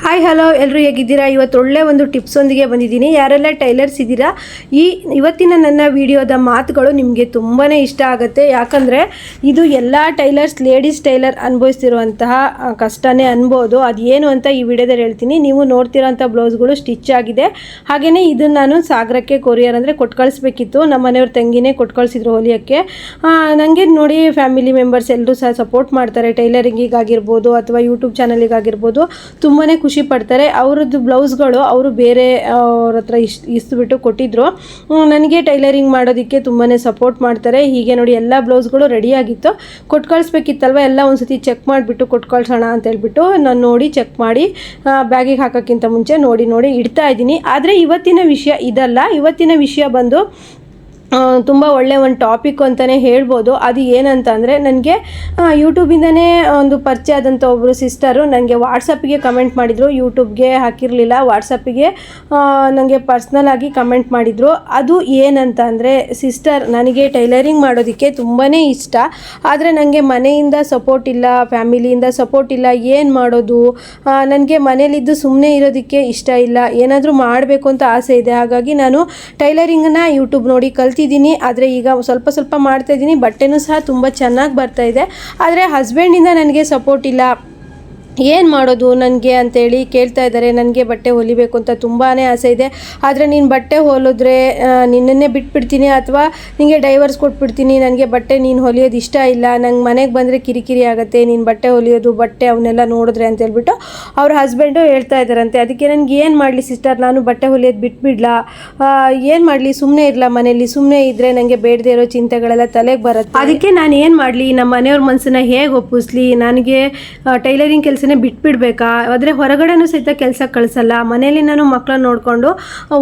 Hi hello ಎಲ್ಲರೂ ಹೇಗಿದ್ದೀರಾ? ಇವತ್ತು ಒಳ್ಳೆ ಒಂದು ಟಿಪ್ಸೊಂದಿಗೆ ಬಂದಿದ್ದೀನಿ. ಯಾರೆಲ್ಲ ಟೈಲರ್ಸ್ ಇದ್ದೀರಾ, ಇವತ್ತಿನ ನನ್ನ ವಿಡಿಯೋದ ಮಾತುಗಳು ನಿಮಗೆ ತುಂಬಾ ಇಷ್ಟ ಆಗುತ್ತೆ. ಯಾಕಂದರೆ ಇದು ಎಲ್ಲ ಟೈಲರ್ಸ್, ಲೇಡೀಸ್ ಟೈಲರ್ ಅನುಭವಿಸ್ತಿರುವಂತಹ ಕಷ್ಟನೇ ಅನ್ಬೋದು. ಅದೇನು ಅಂತ ಈ ವಿಡಿಯೋದಲ್ಲಿ ಹೇಳ್ತೀನಿ. ನೀವು ನೋಡ್ತಿರೋಂಥ ಬ್ಲೌಸ್ಗಳು ಸ್ಟಿಚ್ ಆಗಿದೆ. ಹಾಗೆಯೇ ಇದನ್ನು ನಾನು ಸಾಗರಕ್ಕೆ ಕೊರಿಯರ್ ಅಂದರೆ ಕೊಟ್ಟು ಕಳಿಸ್ಬೇಕಿತ್ತು. ನಮ್ಮ ಮನೆಯವ್ರ ತಂಗಿನೇ ಕೊಟ್ಟು ಕಳಿಸಿದ್ರು ಹೊಲಿಯೋಕ್ಕೆ. ನನಗೆ ನೋಡಿ ಫ್ಯಾಮಿಲಿ ಮೆಂಬರ್ಸ್ ಎಲ್ಲರೂ ಸಹ ಸಪೋರ್ಟ್ ಮಾಡ್ತಾರೆ. ಟೈಲರಿಂಗಿಗಾಗಿರ್ಬೋದು ಅಥವಾ ಯೂಟ್ಯೂಬ್ ಚಾನಲಿಗಾಗಿರ್ಬೋದು ತುಂಬಾ ಖುಷಿ ಪಡ್ತಾರೆ. ಅವರದ್ದು ಬ್ಲೌಸ್ಗಳು ಅವರು ಬೇರೆ ಅವ್ರ ಹತ್ರ ಇಸ್ಬಿಟ್ಟು ಕೊಟ್ಟಿದ್ರು. ನನಗೆ ಟೈಲರಿಂಗ್ ಮಾಡೋದಕ್ಕೆ ತುಂಬಾ ಸಪೋರ್ಟ್ ಮಾಡ್ತಾರೆ. ಹೀಗೆ ನೋಡಿ ಎಲ್ಲ ಬ್ಲೌಸ್ಗಳು ರೆಡಿಯಾಗಿತ್ತು, ಕೊಟ್ಟು ಕಳಿಸ್ಬೇಕಿತ್ತಲ್ವ, ಎಲ್ಲ ಒಂದು ಸತಿ ಚೆಕ್ ಮಾಡಿಬಿಟ್ಟು ಕೊಟ್ಟು ಕಳ್ಸೋಣ ಅಂತ ಹೇಳ್ಬಿಟ್ಟು ನಾನು ನೋಡಿ ಚೆಕ್ ಮಾಡಿ ಬ್ಯಾಗಿಗೆ ಹಾಕೋಕ್ಕಿಂತ ಮುಂಚೆ ನೋಡಿ ಇಡ್ತಾ ಇದ್ದೀನಿ. ಆದರೆ ಇವತ್ತಿನ ವಿಷಯ ಇದಲ್ಲ. ಇವತ್ತಿನ ವಿಷಯ ಬಂದು ತುಂಬ ಒಳ್ಳೆ ಒಂದು ಟಾಪಿಕ್ ಅಂತಲೇ ಹೇಳ್ಬೋದು. ಅದು ಏನಂತ ಅಂದರೆ, ನನಗೆ ಯೂಟ್ಯೂಬಿಂದನೇ ಒಂದು ಪರಿಚಯ ಆದಂಥ ಒಬ್ಬರು ಸಿಸ್ಟರು ನನಗೆ ವಾಟ್ಸಪ್ಪಿಗೆ ಕಮೆಂಟ್ ಮಾಡಿದರು. ಯೂಟ್ಯೂಬ್ಗೆ ಹಾಕಿರಲಿಲ್ಲ, ವಾಟ್ಸಪ್ಪಿಗೆ ನನಗೆ ಪರ್ಸ್ನಲ್ ಆಗಿ ಕಮೆಂಟ್ ಮಾಡಿದರು. ಅದು ಏನಂತ ಅಂದರೆ, ಸಿಸ್ಟರ್, ನನಗೆ ಟೈಲರಿಂಗ್ ಮಾಡೋದಕ್ಕೆ ತುಂಬಾ ಇಷ್ಟ, ಆದರೆ ನನಗೆ ಮನೆಯಿಂದ ಸಪೋರ್ಟ್ ಇಲ್ಲ, ಫ್ಯಾಮಿಲಿಯಿಂದ ಸಪೋರ್ಟ್ ಇಲ್ಲ. ಏನು ಮಾಡೋದು? ನನಗೆ ಮನೇಲಿದ್ದು ಸುಮ್ಮನೆ ಇರೋದಕ್ಕೆ ಇಷ್ಟ ಇಲ್ಲ, ಏನಾದರೂ ಮಾಡಬೇಕು ಅಂತ ಆಸೆ ಇದೆ. ಹಾಗಾಗಿ ನಾನು ಟೈಲರಿಂಗನ್ನು ಯೂಟ್ಯೂಬ್ ನೋಡಿ ಕಲ್ತಿದ್ದೀನಿ. ಆದರೆ ಈಗ ಸ್ವಲ್ಪ ಮಾಡ್ತಾಯಿದ್ದೀನಿ. ಬಟ್ಟೆನೂ ಸಹ ತುಂಬ ಚೆನ್ನಾಗಿ ಬರ್ತಾಯಿದೆ. ಆದರೆ ಹಸ್ಬೆಂಡಿಂದ ನನಗೆ ಸಪೋರ್ಟ್ ಇಲ್ಲ. ಏನು ಮಾಡೋದು ನನಗೆ ಅಂತೇಳಿ ಕೇಳ್ತಾ ಇದ್ದಾರೆ. ನನಗೆ ಬಟ್ಟೆ ಹೊಲಿಬೇಕು ಅಂತ ತುಂಬಾ ಆಸೆ ಇದೆ. ಆದರೆ ನೀನು ಬಟ್ಟೆ ಹೊಲಿದ್ರೆ ನಿನ್ನನ್ನೇ ಬಿಟ್ಬಿಡ್ತೀನಿ ಅಥವಾ ನಿನಗೆ ಡೈವರ್ಸ್ ಕೊಟ್ಬಿಡ್ತೀನಿ. ನನಗೆ ಬಟ್ಟೆ ನೀನು ಹೊಲಿಯೋದು ಇಷ್ಟ ಇಲ್ಲ. ನಂಗೆ ಮನೆಗೆ ಬಂದರೆ ಕಿರಿಕಿರಿ ಆಗುತ್ತೆ, ನೀನು ಬಟ್ಟೆ ಹೊಲಿಯೋದು, ಬಟ್ಟೆ ಅವನ್ನೆಲ್ಲ ನೋಡಿದ್ರೆ ಅಂತ ಹೇಳ್ಬಿಟ್ಟು ಅವ್ರ ಹಸ್ಬೆಂಡು ಹೇಳ್ತಾ ಇದ್ದಾರಂತೆ. ಅದಕ್ಕೆ ನನಗೆ ಏನು ಮಾಡಲಿ ಸಿಸ್ಟರ್, ನಾನು ಬಟ್ಟೆ ಹೊಲಿಯೋದು ಬಿಟ್ಬಿಡ್ಲಾ? ಏನು ಮಾಡಲಿ? ಸುಮ್ಮನೆ ಇರಲ್ಲ ಮನೇಲಿ? ಸುಮ್ಮನೆ ಇದ್ದರೆ ನನಗೆ ಬೇಡದೇ ಇರೋ ಚಿಂತೆಗಳೆಲ್ಲ ತಲೆಗೆ ಬರುತ್ತೆ. ಅದಕ್ಕೆ ನಾನು ಏನು ಮಾಡಲಿ? ನಮ್ಮ ಮನೆಯವ್ರ ಮನಸ್ಸನ್ನ ಹೇಗೆ ಒಪ್ಪಿಸ್ಲಿ? ನನಗೆ ಟೈಲರಿಂಗ್ ಕೆಲಸ ಬಿಟ್ಬಿಡ್ಬೇಕಾ? ಆದರೆ ಹೊರಗಡೆನೂ ಸಹಿತ ಕೆಲಸ ಕಳಿಸಲ್ಲ. ಮನೇಲಿ ನಾನು ಮಕ್ಕಳನ್ನ ನೋಡಿಕೊಂಡು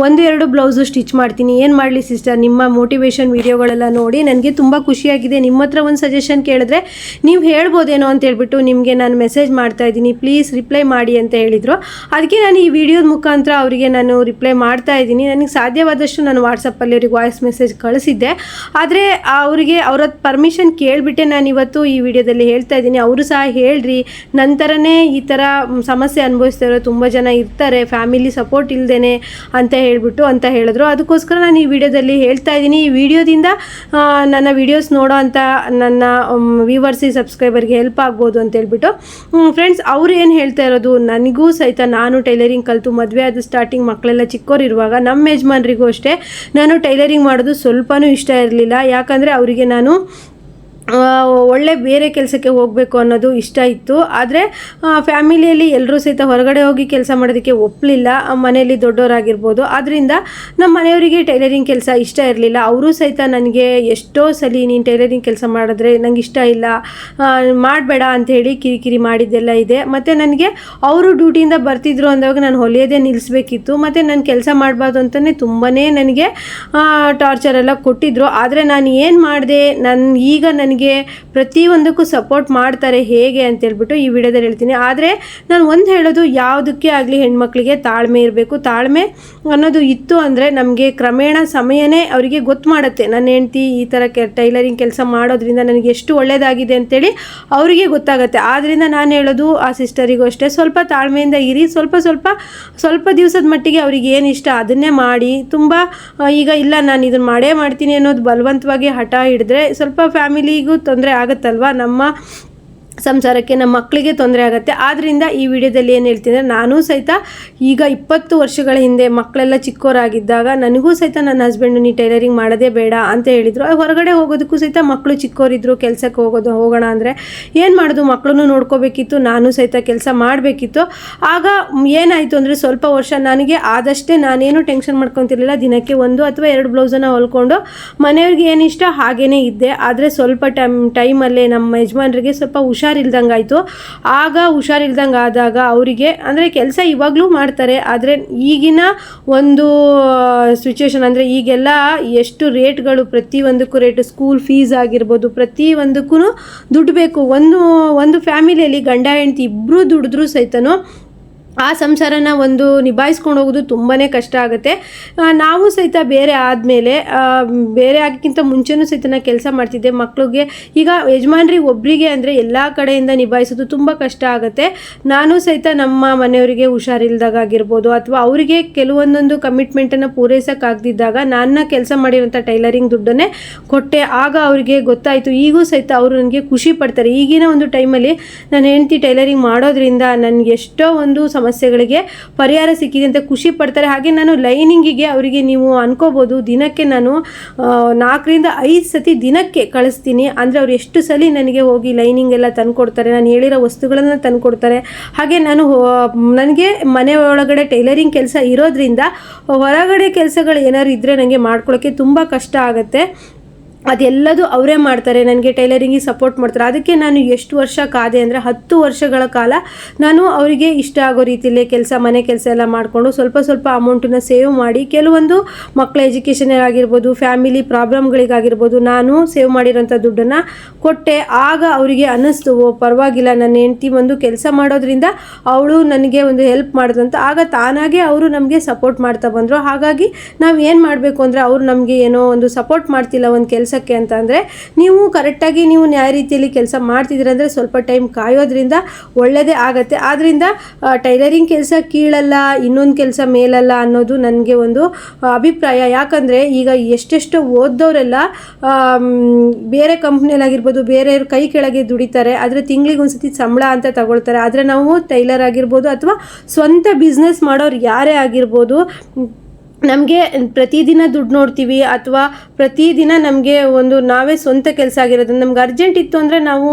1-2 ಬ್ಲೌಸು ಸ್ಟಿಚ್ ಮಾಡ್ತೀನಿ. ಏನು ಮಾಡಲಿ ಸಿಸ್ಟರ್? ನಿಮ್ಮ ಮೋಟಿವೇಶನ್ ವೀಡಿಯೋಗಳೆಲ್ಲ ನೋಡಿ ನನಗೆ ತುಂಬ ಖುಷಿಯಾಗಿದೆ. ನಿಮ್ಮ ಹತ್ರ ಒಂದು ಸಜೆಷನ್ ಕೇಳಿದ್ರೆ ನೀವು ಹೇಳ್ಬೋದೇನೋ ಅಂತ ಹೇಳ್ಬಿಟ್ಟು ನಿಮಗೆ ನಾನು ಮೆಸೇಜ್ ಮಾಡ್ತಾ ಇದ್ದೀನಿ. ಪ್ಲೀಸ್ ರಿಪ್ಲೈ ಮಾಡಿ ಅಂತ ಹೇಳಿದರು. ಅದಕ್ಕೆ ನಾನು ಈ ವಿಡಿಯೋದ ಮುಖಾಂತರ ಅವರಿಗೆ ನಾನು ರಿಪ್ಲೈ ಮಾಡ್ತಾ ಇದ್ದೀನಿ. ನನಗೆ ಸಾಧ್ಯವಾದಷ್ಟು ನಾನು ವಾಟ್ಸಪ್ಪಲ್ಲಿ ಅವ್ರಿಗೆ ವಾಯ್ಸ್ ಮೆಸೇಜ್ ಕಳಿಸಿದ್ದೆ. ಆದರೆ ಅವರಿಗೆ ಅವರ ಪರ್ಮಿಷನ್ ಕೇಳಿಬಿಟ್ಟೆ ನಾನು ಇವತ್ತು ಈ ವಿಡಿಯೋದಲ್ಲಿ ಹೇಳ್ತಾ ಇದ್ದೀನಿ. ಅವರು ಸಹ ಹೇಳ್ರಿ, ನಂತರನೇ ಈ ಥರ ಸಮಸ್ಯೆ ಅನುಭವಿಸ್ತಾರೋ ತುಂಬ ಜನ ಇರ್ತಾರೆ, ಫ್ಯಾಮಿಲಿ ಸಪೋರ್ಟ್ ಇಲ್ಲದೇನೆ ಅಂತ ಹೇಳಿದ್ರು. ಅದಕ್ಕೋಸ್ಕರ ನಾನು ಈ ವಿಡಿಯೋದಲ್ಲಿ ಹೇಳ್ತಾ ಇದ್ದೀನಿ. ಈ ವಿಡಿಯೋದಿಂದ ನನ್ನ ವಿಡಿಯೋಸ್ ನೋಡೋ ಅಂಥ ನನ್ನ ವ್ಯೂವರ್ಸಿ ಸಬ್ಸ್ಕ್ರೈಬರ್ಗೆ ಹೆಲ್ಪ್ ಆಗ್ಬೋದು ಅಂತ ಹೇಳ್ಬಿಟ್ಟು ಫ್ರೆಂಡ್ಸ್, ಅವರು ಏನು ಹೇಳ್ತಾ ಇರೋದು, ನನಗೂ ಸಹಿತ ನಾನು ಟೈಲರಿಂಗ್ ಕಲಿತು ಮದುವೆ ಆದ ಸ್ಟಾರ್ಟಿಂಗ್ ಮಕ್ಕಳೆಲ್ಲ ಚಿಕ್ಕವರಿರುವಾಗ ನಮ್ಮ ಯಜಮಾನ್ರಿಗೂ ಅಷ್ಟೇ ನಾನು ಟೈಲರಿಂಗ್ ಮಾಡೋದು ಸ್ವಲ್ಪನೂ ಇಷ್ಟ ಇರಲಿಲ್ಲ. ಯಾಕಂದರೆ ಅವರಿಗೆ ನಾನು ಒಳ್ಳೆ ಬೇರೆ ಕೆಲಸಕ್ಕೆ ಹೋಗಬೇಕು ಅನ್ನೋದು ಇಷ್ಟ ಇತ್ತು. ಆದರೆ ಫ್ಯಾಮಿಲಿಯಲ್ಲಿ ಎಲ್ಲರೂ ಸಹಿತ ಹೊರಗಡೆ ಹೋಗಿ ಕೆಲಸ ಮಾಡೋದಕ್ಕೆ ಒಪ್ಪಲಿಲ್ಲ, ಮನೆಯಲ್ಲಿ ದೊಡ್ಡವರಾಗಿರ್ಬೋದು. ಆದ್ದರಿಂದ ನಮ್ಮ ಮನೆಯವರಿಗೆ ಟೈಲರಿಂಗ್ ಕೆಲಸ ಇಷ್ಟ ಇರಲಿಲ್ಲ. ಅವರು ಸಹಿತ ನನಗೆ ಎಷ್ಟೋ ಸಲ ನೀನು ಟೈಲರಿಂಗ್ ಕೆಲಸ ಮಾಡಿದ್ರೆ ನಂಗೆ ಇಷ್ಟ ಇಲ್ಲ, ಮಾಡಬೇಡ ಅಂಥೇಳಿ ಕಿರಿಕಿರಿ ಮಾಡಿದ್ದೆಲ್ಲ ಇದೆ. ಮತ್ತು ನನಗೆ ಅವರು ಡ್ಯೂಟಿಯಿಂದ ಬರ್ತಿದ್ರು ಅಂದಾಗ ನಾನು ಹೊಲಿಯೋದೇ ನಿಲ್ಲಿಸ್ಬೇಕಿತ್ತು. ಮತ್ತು ನಾನು ಕೆಲಸ ಮಾಡಬಾರ್ದು ಅಂತಲೇ ತುಂಬಾ ನನಗೆ ಟಾರ್ಚರೆಲ್ಲ ಕೊಟ್ಟಿದ್ದರು. ಆದರೆ ನಾನು ಏನು ಮಾಡಿದೆ? ಈಗ ನನಗೆ ಪ್ರತಿಯೊಂದಕ್ಕೂ ಸಪೋರ್ಟ್ ಮಾಡ್ತಾರೆ ಹೇಗೆ ಅಂತ ಹೇಳ್ಬಿಟ್ಟು ಈ ವಿಡಿಯೋದಲ್ಲಿ ಹೇಳ್ತೀನಿ. ಆದರೆ ನಾನು ಒಂದು ಹೇಳೋದು, ಯಾವುದಕ್ಕೆ ಆಗಲಿ ಹೆಣ್ಮಕ್ಳಿಗೆ ತಾಳ್ಮೆ ಇರಬೇಕು. ತಾಳ್ಮೆ ಅನ್ನೋದು ಇತ್ತು ಅಂದರೆ ನಮಗೆ ಕ್ರಮೇಣ ಸಮಯನೇ ಅವರಿಗೆ ಗೊತ್ತು ಮಾಡುತ್ತೆ. ನನ್ನ ಹೆಂಡ್ತಿ ಈ ಥರ ಟೈಲರಿಂಗ್ ಕೆಲಸ ಮಾಡೋದ್ರಿಂದ ನನಗೆ ಎಷ್ಟು ಒಳ್ಳೆಯದಾಗಿದೆ ಅಂತೇಳಿ ಅವರಿಗೆ ಗೊತ್ತಾಗುತ್ತೆ. ಆದ್ದರಿಂದ ನಾನು ಹೇಳೋದು ಆ ಸಿಸ್ಟರಿಗೂ ಅಷ್ಟೇ, ಸ್ವಲ್ಪ ತಾಳ್ಮೆಯಿಂದ ಇರಿ. ಸ್ವಲ್ಪ ದಿವಸದ ಮಟ್ಟಿಗೆ ಅವ್ರಿಗೆ ಏನು ಇಷ್ಟ ಅದನ್ನೇ ಮಾಡಿ. ತುಂಬ ಈಗ ಇಲ್ಲ ನಾನು ಇದನ್ನು ಮಾಡೇ ಮಾಡ್ತೀನಿ ಅನ್ನೋದು ಬಲವಂತವಾಗಿ ಹಠ ಹಿಡಿದ್ರೆ ಸ್ವಲ್ಪ ಫ್ಯಾಮಿಲಿಗೂ ತೊಂದರೆ ಆಗುತ್ತಲ್ವ, ನಮ್ಮ ಸಂಸಾರಕ್ಕೆ, ನಮ್ಮ ಮಕ್ಕಳಿಗೆ ತೊಂದರೆ ಆಗುತ್ತೆ. ಆದ್ದರಿಂದ ಈ ವಿಡಿಯೋದಲ್ಲಿ ಏನು ಹೇಳ್ತೀನಿ ಅಂದರೆ, ನಾನೂ ಸಹಿತ ಈಗ 20 ವರ್ಷಗಳ ಹಿಂದೆ ಮಕ್ಕಳೆಲ್ಲ ಚಿಕ್ಕವರಾಗಿದ್ದಾಗ ನನಗೂ ಸಹಿತ ನನ್ನ ಹಸ್ಬೆಂಡು ನೀ ಟೈಲರಿಂಗ್ ಮಾಡೋದೇ ಬೇಡ ಅಂತ ಹೇಳಿದರು. ಹೊರಗಡೆ ಹೋಗೋದಕ್ಕೂ ಸಹಿತ ಮಕ್ಕಳು ಚಿಕ್ಕವರಿದ್ದರು, ಕೆಲಸಕ್ಕೆ ಹೋಗೋಣ ಅಂದರೆ ಏನು ಮಾಡೋದು? ಮಕ್ಕಳನ್ನು ನೋಡ್ಕೋಬೇಕಿತ್ತು, ನಾನು ಸಹಿತ ಕೆಲಸ ಮಾಡಬೇಕಿತ್ತು. ಆಗ ಏನಾಯಿತು ಅಂದರೆ, ಸ್ವಲ್ಪ ವರ್ಷ ನನಗೆ ಆದಷ್ಟೇ ನಾನೇನು ಟೆನ್ಷನ್ ಮಾಡ್ಕೊತಿರ್ಲಿಲ್ಲ. ದಿನಕ್ಕೆ 1 ಅಥವಾ 2 ಬ್ಲೌಸನ್ನು ಹೊಲ್ಕೊಂಡು ಮನೆಯವ್ರಿಗೆ ಏನಿಷ್ಟ ಹಾಗೇ ಇದ್ದೆ. ಆದರೆ ಸ್ವಲ್ಪ ಟೈಮಲ್ಲೇ ನಮ್ಮ ಯಜಮಾನ್ರಿಗೆ ಸ್ವಲ್ಪ ಹುಷಾರಿಲ್ದಂಗೆ ಆಯಿತು. ಆಗ ಹುಷಾರಿಲ್ದಂಗೆ ಆದಾಗ ಅವರಿಗೆ ಅಂದರೆ ಕೆಲಸ ಇವಾಗಲೂ ಮಾಡ್ತಾರೆ, ಆದರೆ ಈಗಿನ ಒಂದು ಸಿಚುವೇಶನ್ ಅಂದರೆ ಈಗೆಲ್ಲ ಎಷ್ಟು ರೇಟ್ಗಳು, ಪ್ರತಿಯೊಂದಕ್ಕೂ ರೇಟು, ಸ್ಕೂಲ್ ಫೀಸ್ ಆಗಿರ್ಬೋದು, ಪ್ರತಿಯೊಂದಕ್ಕೂ ದುಡ್ಡು ಬೇಕು. ಒಂದು ಫ್ಯಾಮಿಲಿಯಲ್ಲಿ ಗಂಡ ಹೆಂಡತಿ ಇಬ್ಬರು ದುಡಿದ್ರೂ ಸಹಿತನೂ ಆ ಸಂಸಾರನ ಒಂದು ನಿಭಾಯಿಸ್ಕೊಂಡು ಹೋಗೋದು ತುಂಬಾ ಕಷ್ಟ ಆಗುತ್ತೆ. ನಾವು ಸಹಿತ ಬೇರೆ ಆದಮೇಲೆ ಬೇರೆ ಆಗೋಕ್ಕಿಂತ ಮುಂಚೆನೂ ಸಹಿತ ನಾನು ಕೆಲಸ ಮಾಡ್ತಿದ್ದೆ. ಮಕ್ಕಳಿಗೆ ಈಗ ಯಜಮಾನ್ರಿಗೆ ಒಬ್ಬರಿಗೆ ಅಂದರೆ ಎಲ್ಲ ಕಡೆಯಿಂದ ನಿಭಾಯಿಸೋದು ತುಂಬ ಕಷ್ಟ ಆಗುತ್ತೆ. ನಾನು ಸಹಿತ ನಮ್ಮ ಮನೆಯವರಿಗೆ ಹುಷಾರಿಲ್ದಾಗ ಆಗಿರ್ಬೋದು ಅಥವಾ ಅವರಿಗೆ ಕೆಲವೊಂದೊಂದು ಕಮಿಟ್ಮೆಂಟನ್ನು ಪೂರೈಸೋಕ್ಕಾಗದಿದ್ದಾಗ ನನ್ನ ಕೆಲಸ ಮಾಡಿರೋಂಥ ಟೈಲರಿಂಗ್ ದುಡ್ಡನ್ನೇ ಕೊಟ್ಟೆ. ಆಗ ಅವರಿಗೆ ಗೊತ್ತಾಯಿತು. ಈಗೂ ಸಹಿತ ಅವರು ನನಗೆ ಖುಷಿ ಪಡ್ತಾರೆ. ಈಗಿನ ಒಂದು ಟೈಮಲ್ಲಿ ನನ್ನ ಹೆಂಡತಿ ಟೈಲರಿಂಗ್ ಮಾಡೋದ್ರಿಂದ ನನಗೆ ಎಷ್ಟೋ ಒಂದು ಸಮಸ್ಯೆಗಳಿಗೆ ಪರಿಹಾರ ಸಿಕ್ಕಿದೆ ಅಂತ ಖುಷಿ ಪಡ್ತಾರೆ. ಹಾಗೆ ನಾನು ಲೈನಿಂಗಿಗೆ ಅವರಿಗೆ ನೀವು ಅನ್ಕೋಬೋದು ದಿನಕ್ಕೆ ನಾನು 4 ರಿಂದ 5 ಸತಿ ದಿನಕ್ಕೆ ಕಳಿಸ್ತೀನಿ. ಅಂದರೆ ಅವ್ರು ಎಷ್ಟು ಸಲ ನನಗೆ ಹೋಗಿ ಲೈನಿಂಗ್ ಎಲ್ಲ ತಂದುಕೊಡ್ತಾರೆ, ನಾನು ಹೇಳಿರೋ ವಸ್ತುಗಳನ್ನು ತಂದುಕೊಡ್ತಾರೆ. ಹಾಗೆ ನನಗೆ ಮನೆ ಒಳಗಡೆ ಟೈಲರಿಂಗ್ ಕೆಲಸ ಇರೋದ್ರಿಂದ ಹೊರಗಡೆ ಕೆಲಸಗಳು ಏನಾದ್ರು ಇದ್ದರೆ ನನಗೆ ಮಾಡ್ಕೊಳ್ಳೋಕ್ಕೆ ತುಂಬ ಕಷ್ಟ ಆಗುತ್ತೆ. ಅದೆಲ್ಲದು ಅವರೇ ಮಾಡ್ತಾರೆ, ನನಗೆ ಟೈಲರಿಂಗಿಗೆ ಸಪೋರ್ಟ್ ಮಾಡ್ತಾರೆ. ಅದಕ್ಕೆ ನಾನು ಎಷ್ಟು ವರ್ಷ ಕಾದೆ ಅಂದರೆ 10 ವರ್ಷಗಳ ಕಾಲ ನಾನು ಅವರಿಗೆ ಇಷ್ಟ ಆಗೋ ರೀತಿಯಲ್ಲೇ ಮನೆ ಕೆಲಸ ಎಲ್ಲ ಮಾಡಿಕೊಂಡು ಸ್ವಲ್ಪ ಅಮೌಂಟನ್ನು ಸೇವ್ ಮಾಡಿ ಕೆಲವೊಂದು ಮಕ್ಕಳ ಎಜುಕೇಷನ್ ಆಗಿರ್ಬೋದು, ಫ್ಯಾಮಿಲಿ ಪ್ರಾಬ್ಲಮ್ಗಳಿಗಾಗಿರ್ಬೋದು ನಾನು ಸೇವ್ ಮಾಡಿರೋಂಥ ದುಡ್ಡನ್ನು ಕೊಟ್ಟೆ. ಆಗ ಅವರಿಗೆ ಅನ್ನಿಸ್ತು, ಪರವಾಗಿಲ್ಲ ನನ್ನ ಹೆಂಡತಿ ಒಂದು ಕೆಲಸ ಮಾಡೋದ್ರಿಂದ ಅವಳು ನನಗೆ ಒಂದು ಹೆಲ್ಪ್ ಮಾಡಿದಂತ. ಆಗ ತಾನಾಗೆ ಅವರು ನಮಗೆ ಸಪೋರ್ಟ್ ಮಾಡ್ತಾ ಬಂದರು. ಹಾಗಾಗಿ ನಾವು ಏನು ಮಾಡಬೇಕು ಅಂದರೆ ಅವರು ನಮಗೆ ಏನೋ ಒಂದು ಸಪೋರ್ಟ್ ಮಾಡ್ತಿಲ್ಲ ಒಂದು ಕೆಲಸ ಅಂತ ಅಂದರೆ ನೀವು ಕರೆಕ್ಟಾಗಿ ನೀವು ನ್ಯಾಯ ರೀತಿಯಲ್ಲಿ ಕೆಲಸ ಮಾಡ್ತಿದ್ದೀರ ಅಂದರೆ ಸ್ವಲ್ಪ ಟೈಮ್ ಕಾಯೋದ್ರಿಂದ ಒಳ್ಳೆಯದೇ ಆಗುತ್ತೆ. ಆದ್ದರಿಂದ ಟೈಲರಿಂಗ್ ಕೆಲಸ ಕೀಳಲ್ಲ, ಇನ್ನೊಂದು ಕೆಲಸ ಮೇಲಲ್ಲ ಅನ್ನೋದು ನನಗೆ ಒಂದು ಅಭಿಪ್ರಾಯ. ಯಾಕಂದರೆ ಈಗ ಎಷ್ಟೆಷ್ಟು ಓದ್ದವರೆಲ್ಲ ಬೇರೆ ಕಂಪ್ನಿಯಲ್ಲಾಗಿರ್ಬೋದು ಬೇರೆಯವ್ರ ಕೈ ಕೆಳಗೆ ದುಡಿತಾರೆ. ಆದರೆ ತಿಂಗಳಿಗೆ ಒಂದ್ಸತಿ ಸಂಬಳ ಅಂತ ತಗೊಳ್ತಾರೆ. ಆದರೆ ನಾವು ಟೈಲರ್ ಆಗಿರ್ಬೋದು ಅಥವಾ ಸ್ವಂತ ಬಿಸ್ನೆಸ್ ಮಾಡೋರು ಯಾರೇ ಆಗಿರ್ಬೋದು, ನಮಗೆ ಪ್ರತಿದಿನ ದುಡ್ಡು ನೋಡ್ತೀವಿ ಅಥವಾ ಪ್ರತಿದಿನ ನಮಗೆ ಒಂದು ನಾವೇ ಸ್ವಂತ ಕೆಲಸ ಆಗಿರೋದು. ನಮ್ಗೆ ಅರ್ಜೆಂಟ್ ಇತ್ತು ಅಂದರೆ ನಾವು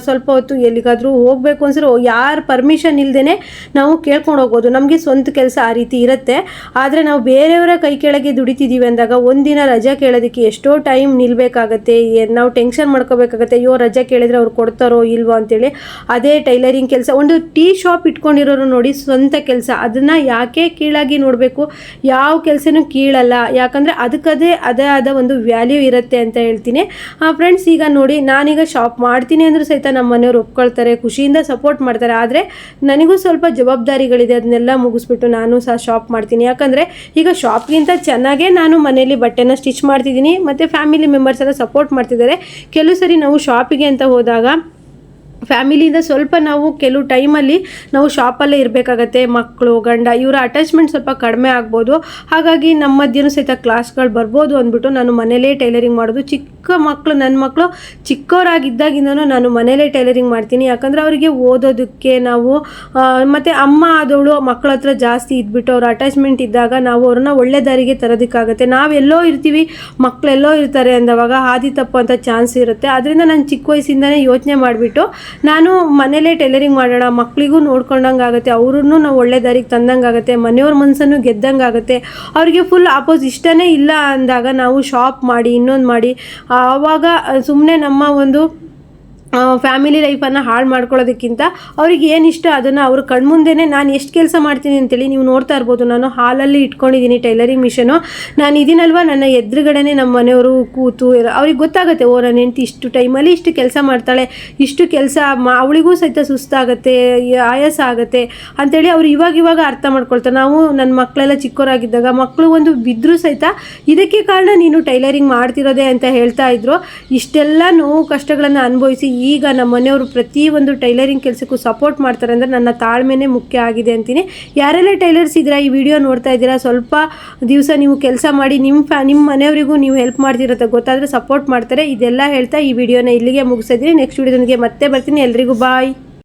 ಸ್ವಲ್ಪ ಹೊತ್ತು ಎಲ್ಲಿಗಾದರೂ ಹೋಗಬೇಕು ಅನ್ಸರು ಯಾರು ಪರ್ಮಿಷನ್ ಇಲ್ಲದೇ ನಾವು ಕೇಳ್ಕೊಂಡು ಹೋಗ್ಬೋದು. ನಮಗೆ ಸ್ವಂತ ಕೆಲಸ ಆ ರೀತಿ ಇರುತ್ತೆ. ಆದರೆ ನಾವು ಬೇರೆಯವರ ಕೈ ಕೆಳಗೆ ದುಡಿತಿದ್ದೀವಿ ಅಂದಾಗ ಒಂದಿನ ರಜೆ ಕೇಳೋದಕ್ಕೆ ಎಷ್ಟೋ ಟೈಮ್ ನಿಲ್ಲಬೇಕಾಗತ್ತೆ. ನಾವು ಟೆನ್ಷನ್ ಮಾಡ್ಕೋಬೇಕಾಗತ್ತೆ, ಅಯ್ಯೋ ರಜೆ ಕೇಳಿದರೆ ಅವ್ರು ಕೊಡ್ತಾರೋ ಇಲ್ವೋ ಅಂತೇಳಿ. ಅದೇ ಟೈಲರಿಂಗ್ ಕೆಲಸ, ಒಂದು ಟೀ ಶಾಪ್ ಇಟ್ಕೊಂಡಿರೋರು ನೋಡಿ, ಸ್ವಂತ ಕೆಲಸ, ಅದನ್ನು ಯಾಕೆ ಕೀಳಾಗಿ ನೋಡಬೇಕು? ಯಾವ ಕೆಲಸನೂ ಕೀಳಲ್ಲ, ಯಾಕಂದರೆ ಅದೇ ಆದ ಒಂದು ವ್ಯಾಲ್ಯೂ ಇರುತ್ತೆ ಅಂತ ಹೇಳ್ತೀನಿ. ಫ್ರೆಂಡ್ಸ್, ಈಗ ನೋಡಿ ನಾನೀಗ ಶಾಪ್ ಮಾಡ್ತೀನಿ ಅಂದರೂ ಸಹಿತ ನಮ್ಮ ಮನೆಯವರು ಒಪ್ಕೊಳ್ತಾರೆ, ಖುಷಿಯಿಂದ ಸಪೋರ್ಟ್ ಮಾಡ್ತಾರೆ. ಆದರೆ ನನಗೂ ಸ್ವಲ್ಪ ಜವಾಬ್ದಾರಿಗಳಿದೆ, ಅದನ್ನೆಲ್ಲ ಮುಗಿಸ್ಬಿಟ್ಟು ನಾನು ಸಹ ಶಾಪ್ ಮಾಡ್ತೀನಿ. ಯಾಕಂದರೆ ಈಗ ಶಾಪ್ಗಿಂತ ಚೆನ್ನಾಗೇ ನಾನು ಮನೆಯಲ್ಲಿ ಬಟ್ಟೆನ ಸ್ಟಿಚ್ ಮಾಡ್ತಿದ್ದೀನಿ ಮತ್ತು ಫ್ಯಾಮಿಲಿ ಮೆಂಬರ್ಸ್ ಎಲ್ಲ ಸಪೋರ್ಟ್ ಮಾಡ್ತಿದ್ದಾರೆ. ಕೆಲವು ಸರಿ ನಾವು ಶಾಪಿಗೆ ಅಂತ ಹೋದಾಗ ಫ್ಯಾಮಿಲಿಯಿಂದ ಸ್ವಲ್ಪ ನಾವು ಕೆಲವು ಟೈಮಲ್ಲಿ ನಾವು ಶಾಪಲ್ಲೇ ಇರಬೇಕಾಗತ್ತೆ. ಮಕ್ಕಳು ಗಂಡ ಇವರ ಅಟ್ಯಾಚ್ಮೆಂಟ್ ಸ್ವಲ್ಪ ಕಡಿಮೆ ಆಗ್ಬೋದು. ಹಾಗಾಗಿ ನಮ್ಮ ಮಧ್ಯೆನೂ ಸಹಿತ ಕ್ಲಾಸ್ಗಳು ಬರ್ಬೋದು ಅಂದ್ಬಿಟ್ಟು ನಾನು ಮನೇಲೇ ಟೈಲರಿಂಗ್ ಮಾಡೋದು. ನನ್ನ ಮಕ್ಕಳು ಚಿಕ್ಕವರಾಗಿದ್ದಾಗಿಂದನೂ ನಾನು ಮನೇಲೇ ಟೈಲರಿಂಗ್ ಮಾಡ್ತೀನಿ. ಯಾಕಂದರೆ ಅವರಿಗೆ ಓದೋದಕ್ಕೆ ನಾವು ಮತ್ತು ಅಮ್ಮ ಆದವಳು ಮಕ್ಕಳ ಹತ್ರ ಜಾಸ್ತಿ ಇದ್ಬಿಟ್ಟು ಅವ್ರ ಅಟ್ಯಾಚ್ಮೆಂಟ್ ಇದ್ದಾಗ ನಾವು ಅವ್ರನ್ನ ಒಳ್ಳೆ ದಾರಿಗೆ ತರೋದಕ್ಕಾಗತ್ತೆ. ನಾವೆಲ್ಲೋ ಇರ್ತೀವಿ, ಮಕ್ಕಳೆಲ್ಲೋ ಇರ್ತಾರೆ ಅಂದವಾಗ ಹಾದಿ ತಪ್ಪುವಂಥ ಚಾನ್ಸ್ ಇರುತ್ತೆ. ಅದರಿಂದ ನಾನು ಚಿಕ್ಕ ವಯಸ್ಸಿಂದನೇ ಯೋಚನೆ ಮಾಡಿಬಿಟ್ಟು ನಾನು ಮನೇಲೇ ಟೈಲರಿಂಗ್ ಮಾಡೋಣ, ಮಕ್ಕಳಿಗೂ ನೋಡ್ಕೊಂಡಂಗೆ ಆಗುತ್ತೆ, ಅವ್ರನ್ನೂ ನಾವು ಒಳ್ಳೆ ದಾರಿಗೆ ತಂದಂಗೆ ಆಗುತ್ತೆ, ಮನೆಯವ್ರ ಮನಸ್ಸನ್ನು ಗೆದ್ದಂಗೆ ಆಗುತ್ತೆ. ಅವರಿಗೆ ಫುಲ್ ಇಷ್ಟನೇ ಇಲ್ಲ ಅಂದಾಗ ನಾವು ಶಾಪ್ ಮಾಡಿ ಇನ್ನೊಂದು ಮಾಡಿ ಆವಾಗ ಸುಮ್ಮನೆ ನಮ್ಮ ಒಂದು ಫ್ಯಾಮಿಲಿ ಲೈಫನ್ನು ಹಾಳು ಮಾಡ್ಕೊಳ್ಳೋದಕ್ಕಿಂತ ಅವ್ರಿಗೆ ಏನು ಇಷ್ಟ ಅದನ್ನು ಅವ್ರ ಕಣ್ಮುಂದೆನೇ ನಾನು ಎಷ್ಟು ಕೆಲಸ ಮಾಡ್ತೀನಿ ಅಂತೇಳಿ ನೀವು ನೋಡ್ತಾ ಇರ್ಬೋದು. ನಾನು ಹಾಲಲ್ಲಿ ಇಟ್ಕೊಂಡಿದ್ದೀನಿ ಟೈಲರಿಂಗ್ ಮಿಷನು. ನಾನು ಇದೀನಲ್ವ, ನನ್ನ ಎದುರುಗಡೆನೇ ನಮ್ಮ ಮನೆಯವರು ಕೂತು ಅವ್ರಿಗೆ ಗೊತ್ತಾಗುತ್ತೆ, ನನ್ನ ಹೆಂಡತಿ ಇಷ್ಟು ಟೈಮಲ್ಲಿ ಇಷ್ಟು ಕೆಲಸ ಮಾಡ್ತಾಳೆ, ಇಷ್ಟು ಕೆಲಸ ಅವಳಿಗೂ ಸಹಿತ ಸುಸ್ತಾಗುತ್ತೆ, ಆಯಾಸ ಆಗುತ್ತೆ ಅಂಥೇಳಿ ಅವ್ರು ಇವಾಗ ಅರ್ಥ ಮಾಡ್ಕೊಳ್ತಾರೆ. ನಾವು ನನ್ನ ಮಕ್ಕಳೆಲ್ಲ ಚಿಕ್ಕವರಾಗಿದ್ದಾಗ ಮಕ್ಕಳು ಒಂದು ಬಿದ್ದರೂ ಸಹಿತ ಇದಕ್ಕೆ ಕಾರಣ ನೀನು ಟೈಲರಿಂಗ್ ಮಾಡ್ತಿರೋದೆ ಅಂತ ಹೇಳ್ತಾ ಇದ್ರು. ಇಷ್ಟೆಲ್ಲ ನೋವು ಕಷ್ಟಗಳನ್ನು ಅನುಭವಿಸಿ ಈಗ ನಮ್ಮ ಮನೆಯವರು ಪ್ರತಿಯೊಂದು ಟೈಲರಿಂಗ್ ಕೆಲಸಕ್ಕೂ ಸಪೋರ್ಟ್ ಮಾಡ್ತಾರೆ ಅಂದರೆ ನನ್ನ ತಾಳ್ಮೆನೇ ಮುಖ್ಯ ಆಗಿದೆ ಅಂತೀನಿ. ಯಾರೆಲ್ಲ ಟೈಲರ್ಸ್ ಇದ್ದೀರಾ, ಈ ವಿಡಿಯೋ ನೋಡ್ತಾ ಇದ್ದೀರಾ, ಸ್ವಲ್ಪ ದಿವಸ ನೀವು ಕೆಲಸ ಮಾಡಿ ನಿಮ್ಮ ಮನೆಯವರಿಗೂ ನೀವು ಹೆಲ್ಪ್ ಮಾಡ್ತಿರತ್ತೆ ಗೊತ್ತಾದರೆ ಸಪೋರ್ಟ್ ಮಾಡ್ತಾರೆ. ಇದೆಲ್ಲ ಹೇಳ್ತಾ ಈ ವಿಡಿಯೋನ ಇಲ್ಲಿಗೆ ಮುಗಿಸಿದ್ದೀನಿ. ನೆಕ್ಸ್ಟ್ ವಿಡಿಯೋನಿಗೆ ಮತ್ತೆ ಬರ್ತೀನಿ. ಎಲ್ರಿಗೂ ಬಾಯ್.